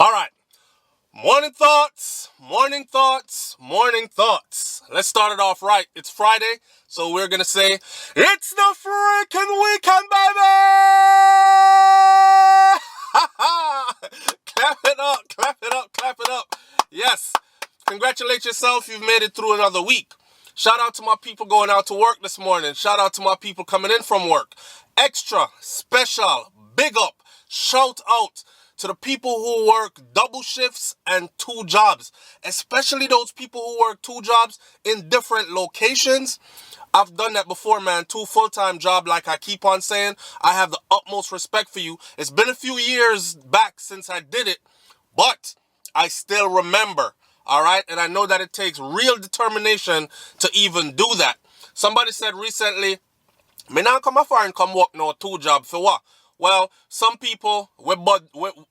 All right. Morning thoughts, morning thoughts, morning thoughts. Let's start it off right. It's Friday, so we're going to say, it's the freaking weekend, baby! Clap it up, clap it up, clap it up. Yes, congratulate yourself. You've made it through another week. Shout out to my people going out to work this morning. Shout out to my people coming in from work. Extra, special, big up, shout out to the people who work double shifts and 2 jobs, especially those people who work 2 jobs in different locations. I've done that before, man. 2 full-time jobs, like I keep on saying. I have the utmost respect for you. It's been a few years back since I did it, but I still remember, all right? And I know that it takes real determination to even do that. Somebody said recently, me not come afar and come work no 2 jobs for what? Well, some people,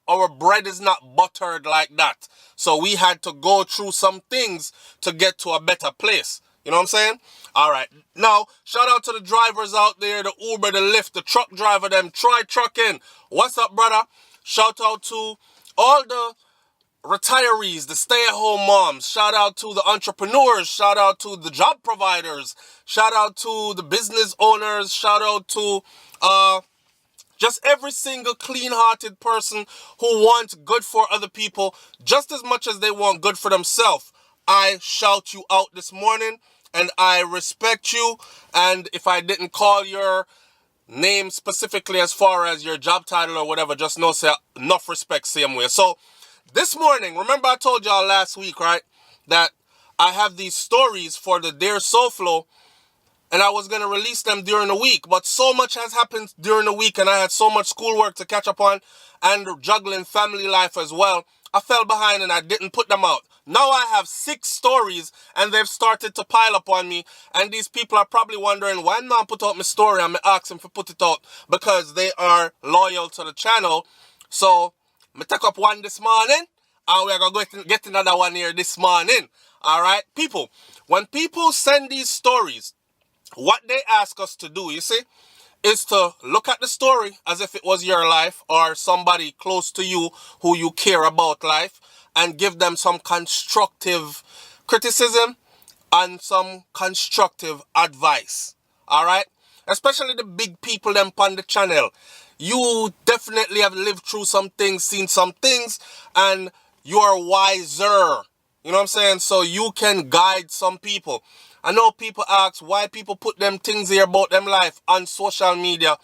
our bread is not buttered like that. So we had to go through some things to get to a better place. You know what I'm saying? All right. Now, shout out to the drivers out there, the Uber, the Lyft, the truck driver, them try trucking. What's up, brother? Shout out to all the retirees, the stay-at-home moms. Shout out to the entrepreneurs. Shout out to the job providers. Shout out to the business owners. Shout out to just every single clean-hearted person who wants good for other people just as much as they want good for themselves. I shout you out this morning, and I respect you. And if I didn't call your name specifically as far as your job title or whatever, just know say enough respect same way. So this morning, remember I told y'all last week, right, that I have these stories for the Dear SouFlo, and I was going to release them during the week. But so much has happened during the week, and I had so much schoolwork to catch up on and juggling family life as well. I fell behind and I didn't put them out. Now I have 6 stories, and they've started to pile up on me. And these people are probably wondering, why not put out my story? I'm asking to put it out because they are loyal to the channel. So I take up one this morning, and we're going to get another one here this morning. All right, people. When people send these stories, what they ask us to do, you see, is to look at the story as if it was your life or somebody close to you who you care about life, and give them some constructive criticism and some constructive advice. All right? Especially the big people them on the channel. You definitely have lived through some things, seen some things, and you are wiser. You know what I'm saying? So you can guide some people. I know people ask why people put them things here about them life on social media.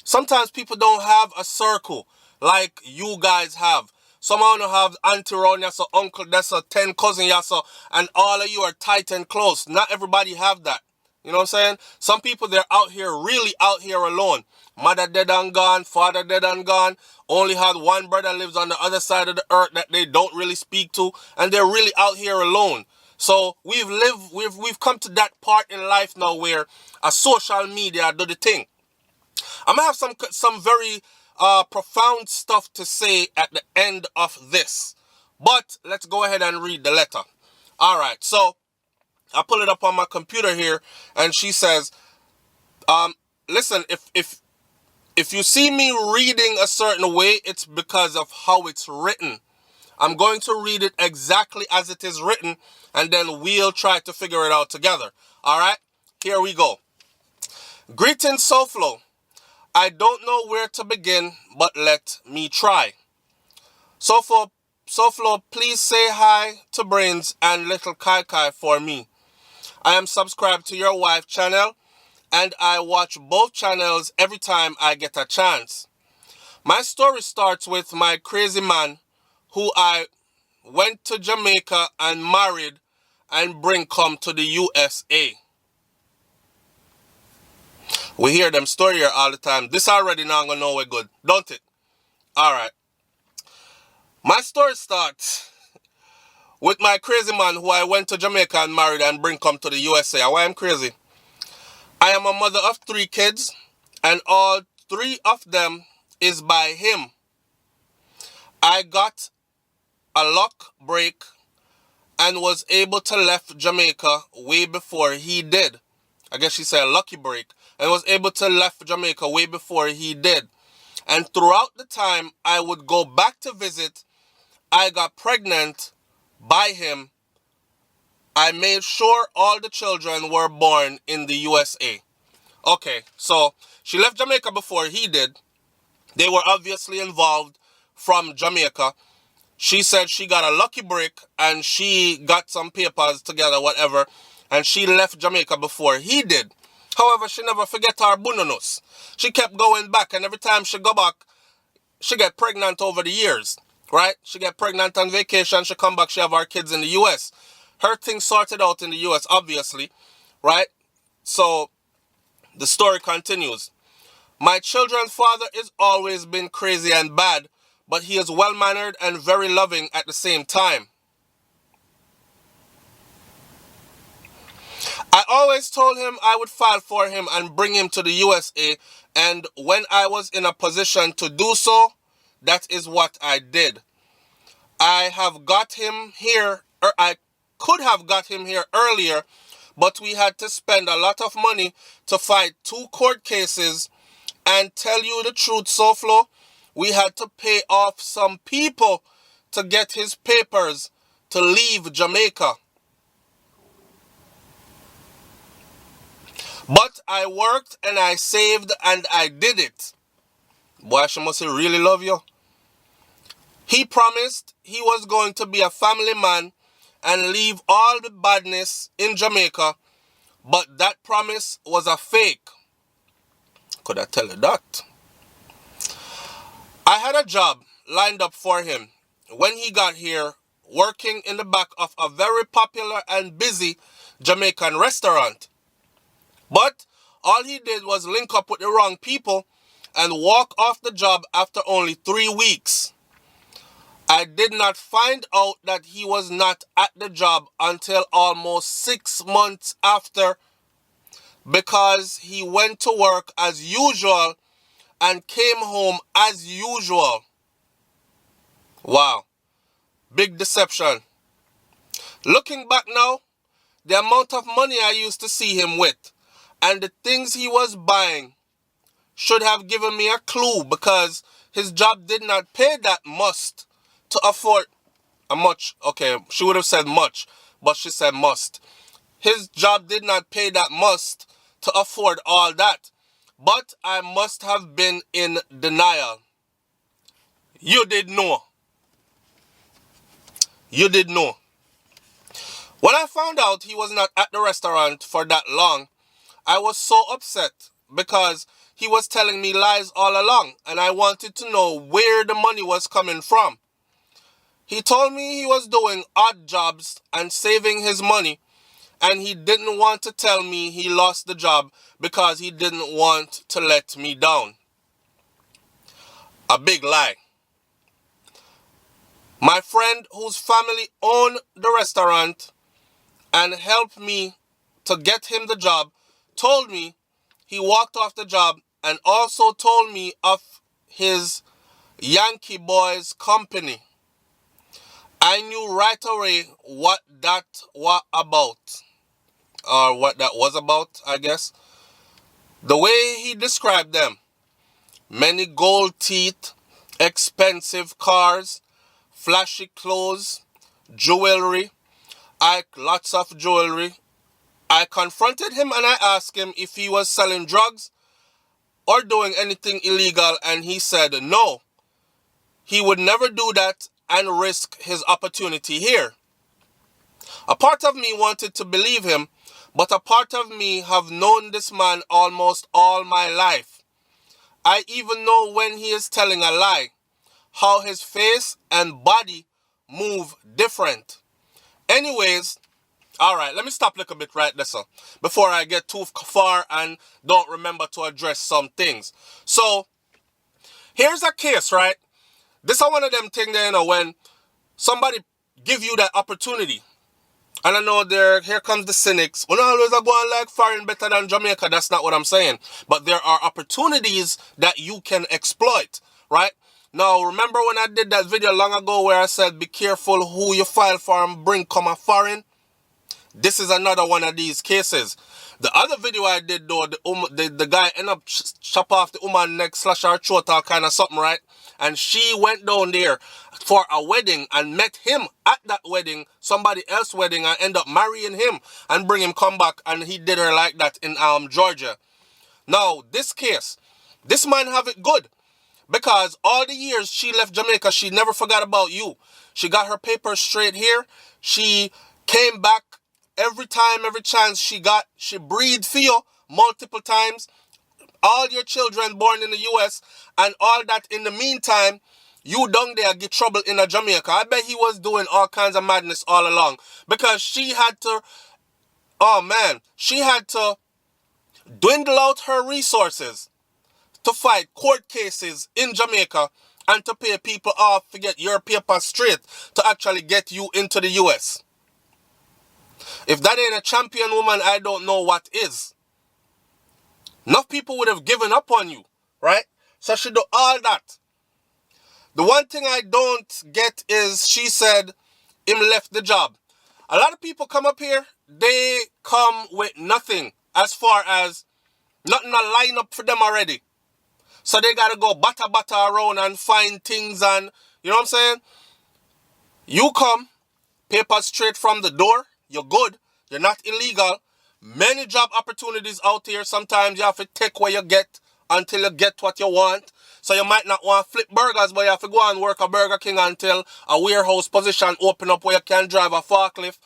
Sometimes people don't have a circle like you guys have. Some of you have auntie around you, so uncle, that's a 10 cousin, yeah, so, and all of you are tight and close. Not everybody have that. You know what I'm saying? Some people, they're out here, really out here alone. Mother dead and gone, father dead and gone. Only had one brother lives on the other side of the earth that they don't really speak to, and they're really out here alone. So we've come to that part in life now where a social media do the thing. I'm gonna have some very profound stuff to say at the end of this, but let's go ahead and read the letter. All right, so I pull it up on my computer here, and she says, listen, if you see me reading a certain way, it's because of how it's written. I'm going to read it exactly as it is written, and then we'll try to figure it out together. All right? Here we go. Greetings, SouFlo. I don't know where to begin, but let me try. SouFlo, please say hi to Brains and Little Kai Kai for me. I am subscribed to your wife channel, and I watch both channels every time I get a chance. My story starts with my crazy man who I went to Jamaica and married and bring come to the USA. We hear them story here all the time. This already not gonna know we're good, don't it? All right. My story starts with my crazy man who I went to Jamaica and married and bring come to the USA. Why I'm crazy? I am a mother of 3 kids, and all 3 of them is by him. I got a luck break and was able to left Jamaica way before he did. I guess she said a lucky break. And was able to left Jamaica way before he did. And throughout the time, I would go back to visit I got pregnant by him, I made sure all the children were born in the USA. Okay, so she left Jamaica before he did. They were obviously involved from Jamaica. She said she got a lucky break and she got some papers together, whatever, and she left Jamaica before he did. However, she never forget her bununus. She kept going back, and every time she go back, she get pregnant over the years, right? She get pregnant on vacation, she come back, she have her kids in the US. Her thing sorted out in the US, obviously, right? So the story continues. My children's father has always been crazy and bad, but he is well-mannered and very loving at the same time. I always told him I would file for him and bring him to the USA, and when I was in a position to do so, that is what I did. I could have got him here earlier, but we had to spend a lot of money to fight 2 court cases, and tell you the truth, SouFlo, we had to pay off some people to get his papers to leave Jamaica. But I worked and I saved and I did it. Boy, she must really love you. He promised he was going to be a family man and leave all the badness in Jamaica, but that promise was a fake. Could I tell you that? I had a job lined up for him when he got here, working in the back of a very popular and busy Jamaican restaurant. But all he did was link up with the wrong people and walk off the job after only 3 weeks. I did not find out that he was not at the job until almost 6 months after, because he went to work as usual and came home as usual. Wow. Big deception. Looking back now, the amount of money I used to see him with and the things he was buying should have given me a clue, because his job did not pay that must to afford a much. Okay, she would have said much, but she said must. His job did not pay that must to afford all that, but I must have been in denial. You did know. You did know. When I found out he was not at the restaurant for that long, I was so upset because he was telling me lies all along, and I wanted to know where the money was coming from. He told me he was doing odd jobs and saving his money, and he didn't want to tell me he lost the job because he didn't want to let me down. A big lie. My friend whose family owned the restaurant and helped me to get him the job told me he walked off the job, and also told me of his Yankee Boys company. I knew right away what that was about. Or what that was about, I guess. The way he described them. Many gold teeth, expensive cars, flashy clothes, jewelry. Lots of jewelry. I confronted him and I asked him if he was selling drugs or doing anything illegal, and he said no. He would never do that and risk his opportunity here. A part of me wanted to believe him, but a part of me have known this man almost all my life. I even know when he is telling a lie, how his face and body move different. Anyways, alright, let me stop a little bit right there, sir, before I get too far and don't remember to address some things. So, here's a case, right? This is one of them things that, when somebody give you that opportunity, and I know here comes the cynics. Well, always are going like foreign better than Jamaica. That's not what I'm saying. But there are opportunities that you can exploit, right? Now, remember when I did that video long ago where I said, be careful who you file for and bring come a foreign? This is another one of these cases. The other video I did though, the guy ended up chop off the woman neck, slash her throat, all kind of something, right? And she went down there for a wedding and met him at that wedding, somebody else's wedding, and end up marrying him and bring him come back, and he did her like that in Georgia. Now, this case, this man have it good, because all the years she left Jamaica, she never forgot about you. She got her papers straight here. She came back every time, every chance she got. She breathed for you multiple times. All your children born in the US and all that. In the meantime, you down there get trouble in Jamaica. I bet he was doing all kinds of madness all along, because she had to, oh man, she had to dwindle out her resources to fight court cases in Jamaica and to pay people off to get your paper straight to actually get you into the US. If that ain't a champion woman, I don't know what is. Enough people would have given up on you, right? So she do all that. The one thing I don't get is she said him left the job. A lot of people come up here, they come with nothing, as far as nothing to line up for them already. So they got to go batter around and find things, and you know what I'm saying? You come, paper straight from the door, you're good, you're not illegal. Many job opportunities out here. Sometimes you have to take what you get until you get what you want. So you might not want to flip burgers, but you have to go and work a Burger King until a warehouse position open up where you can drive a forklift.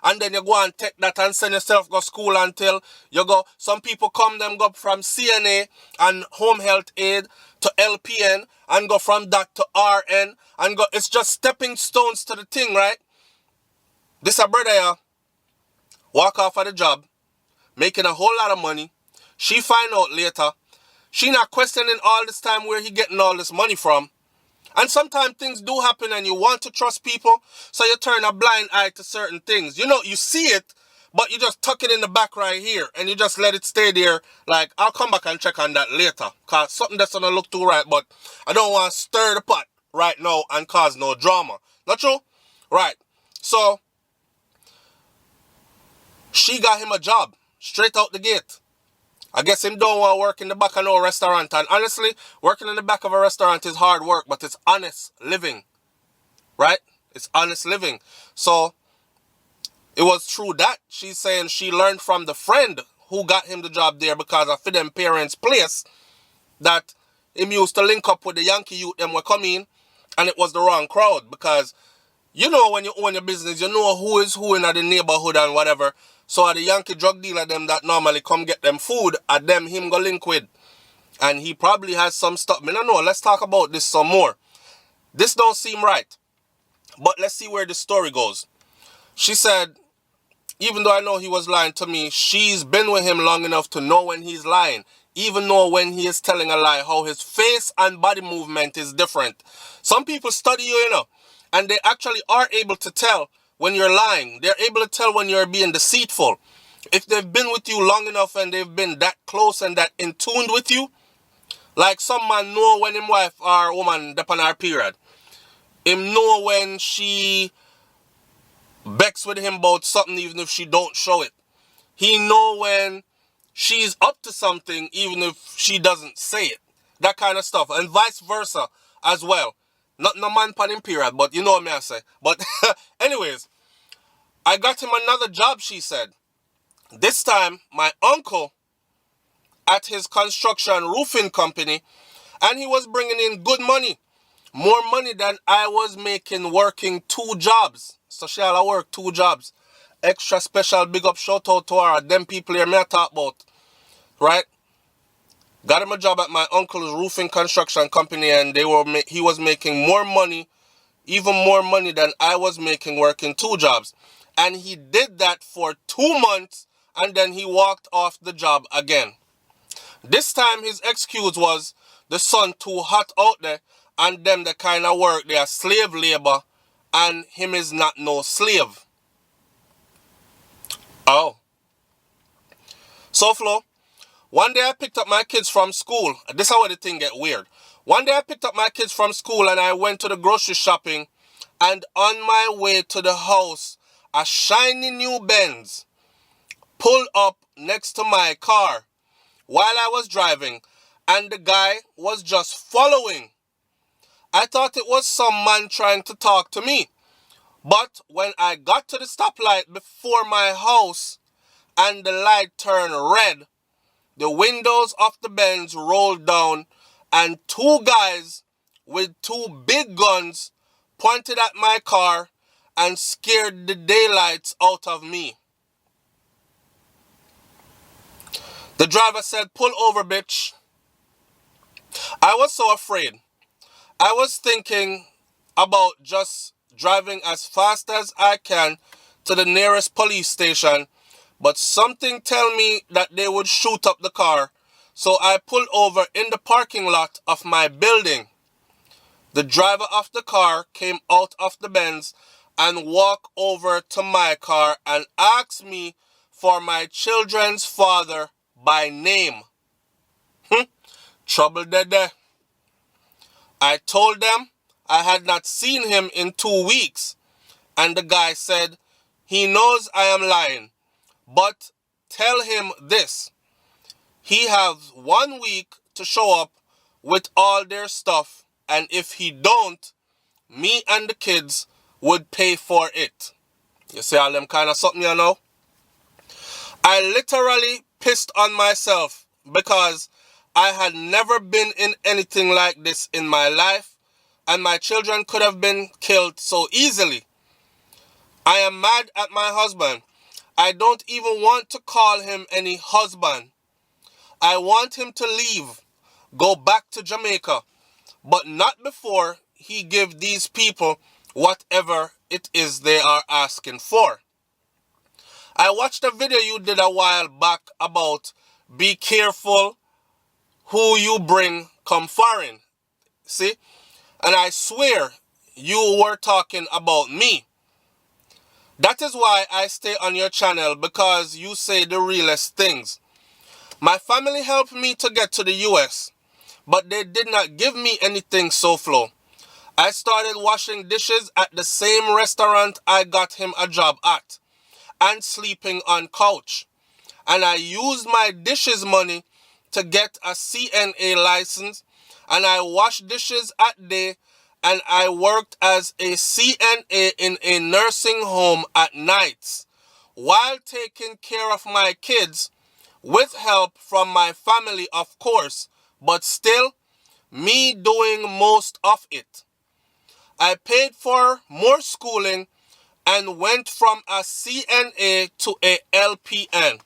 And then you go and take that and send yourself to school until you go. Some people come, them go from CNA and home health aid to LPN and go from that to RN and go. It's just stepping stones to the thing, right? This a brother here, walk off of the job, making a whole lot of money. She find out later. She not questioning all this time where he getting all this money from. And sometimes things do happen and you want to trust people, so you turn a blind eye to certain things. You know, you see it, but you just tuck it in the back right here and you just let it stay there. Like, I'll come back and check on that later, because something that's gonna look too right, but I don't want to stir the pot right now and cause no drama. Not true? Right. So, she got him a job straight out the gate. I guess him don't want to work in the back of no restaurant. And honestly, working in the back of a restaurant is hard work, but it's honest living. Right? It's honest living. So, it was true that she's saying she learned from the friend who got him the job there, because of them parents' place, that him used to link up with the Yankee youth them were coming, and it was the wrong crowd. Because, you know, when you own your business, you know who is who in the neighborhood and whatever. So the Yankee drug dealer them that normally come get them food, at them him go link with. And he probably has some stuff. I don't know, let's talk about this some more. This don't seem right. But let's see where the story goes. She said, even though I know he was lying to me, she's been with him long enough to know when he's lying. Even know when he is telling a lie, how his face and body movement is different. Some people study you, you know, and they actually are able to tell when you're lying. They're able to tell when you're being deceitful. If they've been with you long enough and they've been that close and that in tune with you, like some man know when him wife or woman dep on her period. Him know when she becks with him about something even if she don't show it. He know when she's up to something even if she doesn't say it. That kind of stuff. And vice versa as well. Not no man pan him period, but you know what I say. But anyways, I got him another job, she said. This time, my uncle at his construction roofing company, and he was bringing in good money. More money than I was making working 2 jobs. So she had to work 2 jobs. Extra special big up shout out to her. Them people here me I talk about. Right? Got him a job at my uncle's roofing construction company, and he was making more money, even more money than I was making working 2 jobs. And he did that for 2 months, and then he walked off the job again. This time his excuse was the sun too hot out there, and them the kind of work they are slave labor, and him is not no slave. Oh. SouFlo. One day I picked up my kids from school. This is how the thing get weird. One day I picked up my kids from school and I went to the grocery shopping. And on my way to the house, a shiny new Benz pulled up next to my car while I was driving, and the guy was just following. I thought it was some man trying to talk to me. But when I got to the stoplight before my house and the light turned red, the windows of the Benz rolled down and two guys with two big guns pointed at my car and scared the daylights out of me. The driver said, "Pull over, bitch." I was so afraid. I was thinking about just driving as fast as I can to the nearest police station, but something tell me that they would shoot up the car, so I pulled over in the parking lot of my building. The driver of the car came out of the Benz and walked over to my car and asked me for my children's father by name. Trouble there. I told them I had not seen him in 2 weeks, and the guy said he knows I am lying, but tell him this: he has 1 week to show up with all their stuff, and if he don't, me and the kids would pay for it. You see all them kind of something, you know? I literally pissed on myself because I had never been in anything like this in my life, and my children could have been killed so easily. I am mad at my husband. I don't even want to call him any husband. I want him to leave, go back to Jamaica, but not before he give these people whatever it is they are asking for. I watched a video you did a while back about be careful who you bring come foreign. See? And I swear you were talking about me. That is why I stay on your channel, because you say the realest things. My family helped me to get to the US, but they did not give me anything SouFlo. I started washing dishes at the same restaurant I got him a job at and sleeping on couch. And I used my dishes money to get a CNA license, and I washed dishes at day, and I worked as a CNA in a nursing home at nights while taking care of my kids with help from my family, of course, but still me doing most of it. I paid for more schooling and went from a CNA to a LPN.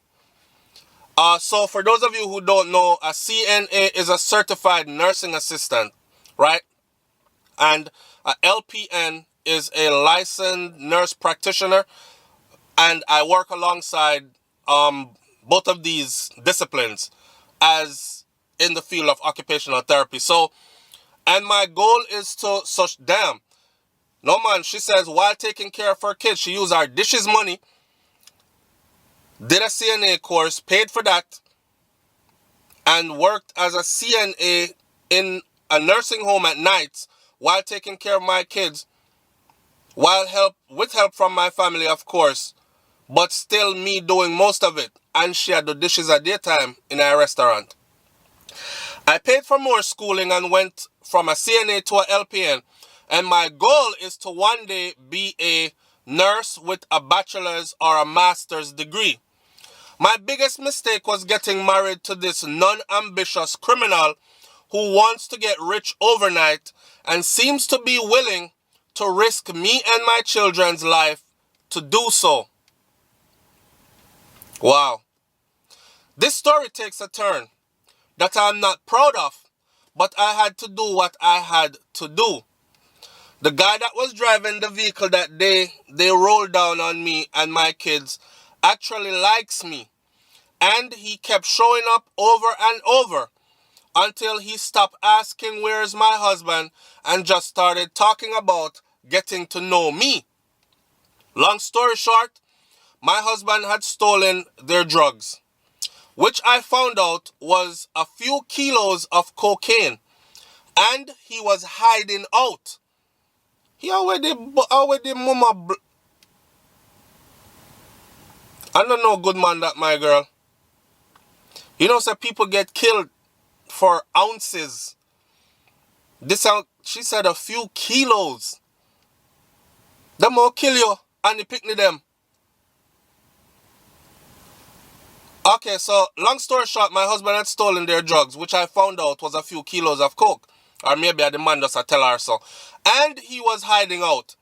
So for those of you who don't know, a CNA is a certified nursing assistant, right? And a LPN is a licensed nurse practitioner, and I work alongside both of these disciplines as in the field of occupational therapy. So, and my goal is to no man, she says while taking care of her kids, she used our dishes money, did a CNA course, paid for that, and worked as a CNA in a nursing home at nights while taking care of my kids, with help from my family, of course, but still me doing most of it. And she had the dishes at daytime in a restaurant. I paid for more schooling and went from a CNA to a LPN, and my goal is to one day be a nurse with a bachelor's or a master's degree. My biggest mistake was getting married to this non-ambitious criminal who wants to get rich overnight and seems to be willing to risk me and my children's life to do so. Wow. This story takes a turn that I'm not proud of, but I had to do what I had to do. The guy that was driving the vehicle that day they rolled down on me and my kids actually likes me, and he kept showing up over and over until he stopped asking where's my husband and just started talking about getting to know me. Long story short, my husband had stolen their drugs, which I found out was a few kilos of cocaine, and he was hiding out. He already mama. I don't know good man that, my girl. You know, so people get killed for ounces. This out, she said a few kilos. Them will kill you and the picnic them. Okay, so long story short, my husband had stolen their drugs, which I found out was a few kilos of coke. Or maybe I demand us to tell her so. And he was hiding out.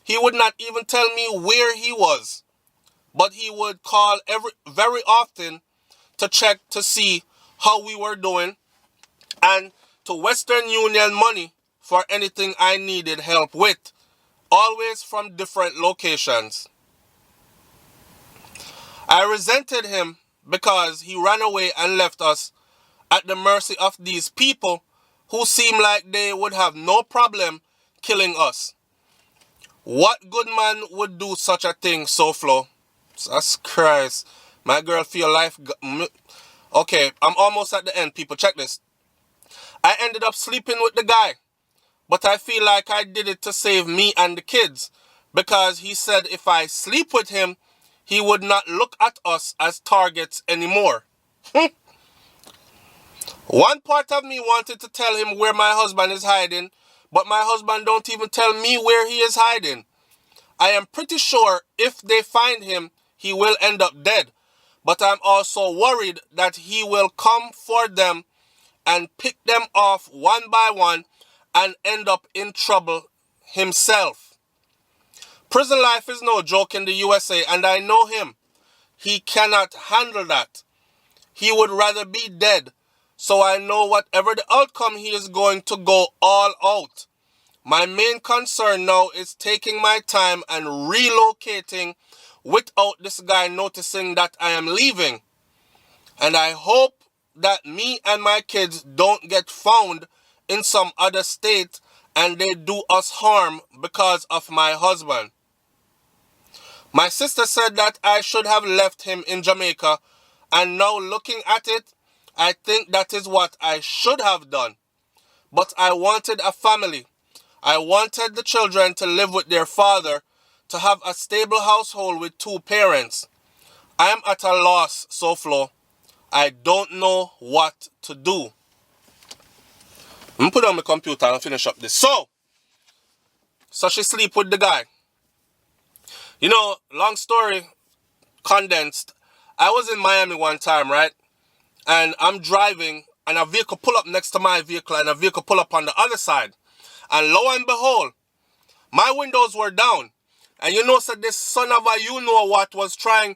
He would not even tell me where he was. But he would call very often to check to see how we were doing and to Western Union money for anything I needed help with. Always from different locations. I resented him because he ran away and left us at the mercy of these people who seem like they would have no problem killing us. What good man would do such a thing, SouFlo? Jesus Christ. My girl feel life... Okay, I'm almost at the end, people. Check this. I ended up sleeping with the guy. But I feel like I did it to save me and the kids. Because he said if I sleep with him, he would not look at us as targets anymore. One part of me wanted to tell him where my husband is hiding, but my husband don't even tell me where he is hiding. I am pretty sure if they find him, he will end up dead. But I'm also worried that he will come for them and pick them off one by one and end up in trouble himself. Prison life is no joke in the USA, and I know him. He cannot handle that. He would rather be dead, so I know whatever the outcome he is going to go all out. My main concern now is taking my time and relocating without this guy noticing that I am leaving. And I hope that me and my kids don't get found in some other state and they do us harm because of my husband. My sister said that I should have left him in Jamaica, and now looking at it, I think that is what I should have done. But I wanted a family. I wanted the children to live with their father, to have a stable household with 2 parents. I am at a loss, SouFlo. I don't know what to do. I'm going to put on my computer and finish up this. So she sleep with the guy. You know, long story condensed. I was in Miami one time, right? And I'm driving and a vehicle pull up next to my vehicle and a vehicle pull up on the other side. And lo and behold, my windows were down. And you know, so this son of a you-know-what was trying,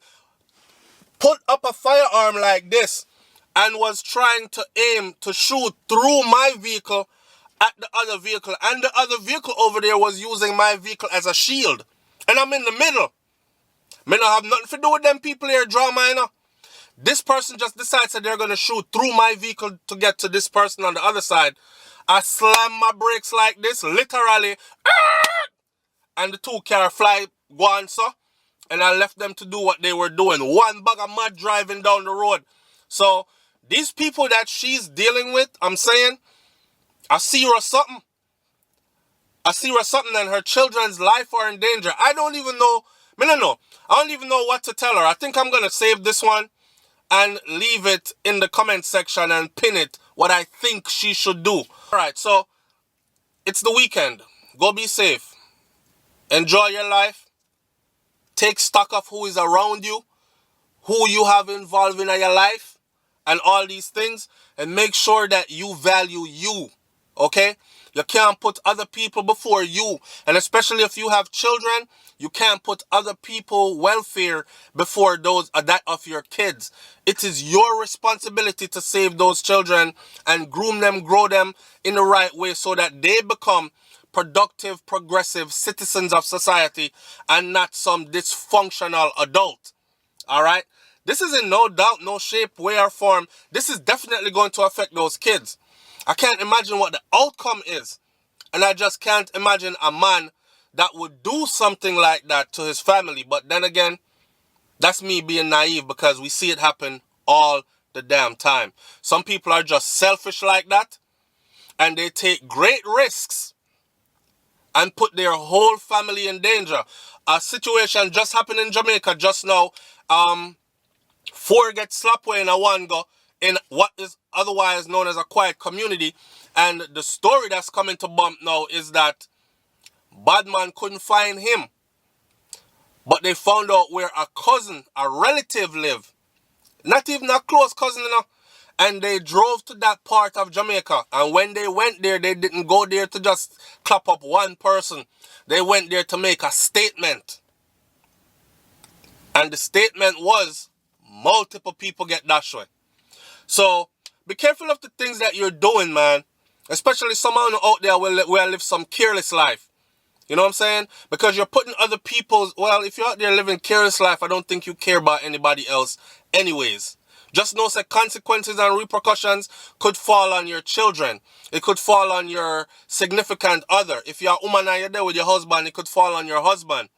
put up a firearm like this and was trying to aim to shoot through my vehicle at the other vehicle. And the other vehicle over there was using my vehicle as a shield. And I'm in the middle. Me not have nothing to do with them people here, drama, you know. This person just decides that they're going to shoot through my vehicle to get to this person on the other side. I slam my brakes like this, literally. And the 2 car fly go on, so. And I left them to do what they were doing. One bag of mud driving down the road. So, these people that she's dealing with, I'm saying, I see her something. I see her something and her children's life are in danger. I don't even know. I don't even know what to tell her. I think I'm going to save this one and leave it in the comment section and pin it what I think she should do. Alright, so it's the weekend. Go be safe. Enjoy your life. Take stock of who is around you, who you have involved in your life, and all these things. And make sure that you value you. Okay? You can't put other people before you. And especially if you have children, you can't put other people's welfare before that of your kids. It is your responsibility to save those children and groom them, grow them in the right way so that they become productive, progressive citizens of society and not some dysfunctional adult. Alright? This is in no doubt, no shape, way or form. This is definitely going to affect those kids. I can't imagine what the outcome is. And I just can't imagine a man that would do something like that to his family. But then again, that's me being naive because we see it happen all the damn time. Some people are just selfish like that. And they take great risks and put their whole family in danger. A situation just happened in Jamaica just now. 4 get slapped away in a one go in what is otherwise known as a quiet community. And the story that's coming to bump now is that Badman couldn't find him, but they found out where a cousin, a relative live. Not even a close cousin, you know. And they drove to that part of Jamaica. And when they went there, they didn't go there to just clap up one person. They went there to make a statement. And the statement was, multiple people get dashed away. So, be careful of the things that you're doing, man. Especially someone out there will live some careless life. You know what I'm saying? Because you're putting other people's... Well, if you're out there living careless life, I don't think you care about anybody else anyways. Just know that consequences and repercussions could fall on your children. It could fall on your significant other. If you're a woman and you're there with your husband, it could fall on your husband.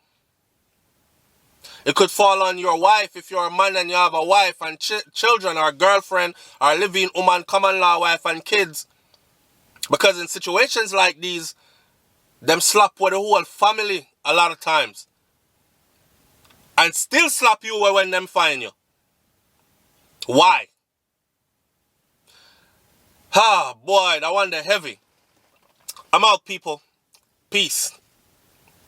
It could fall on your wife if you're a man and you have a wife and children or girlfriend or living woman, common law wife and kids. Because in situations like these, them slap with the whole family a lot of times. And still slap you when them find you. Why? Ah, boy, that one they're heavy. I'm out, people. Peace.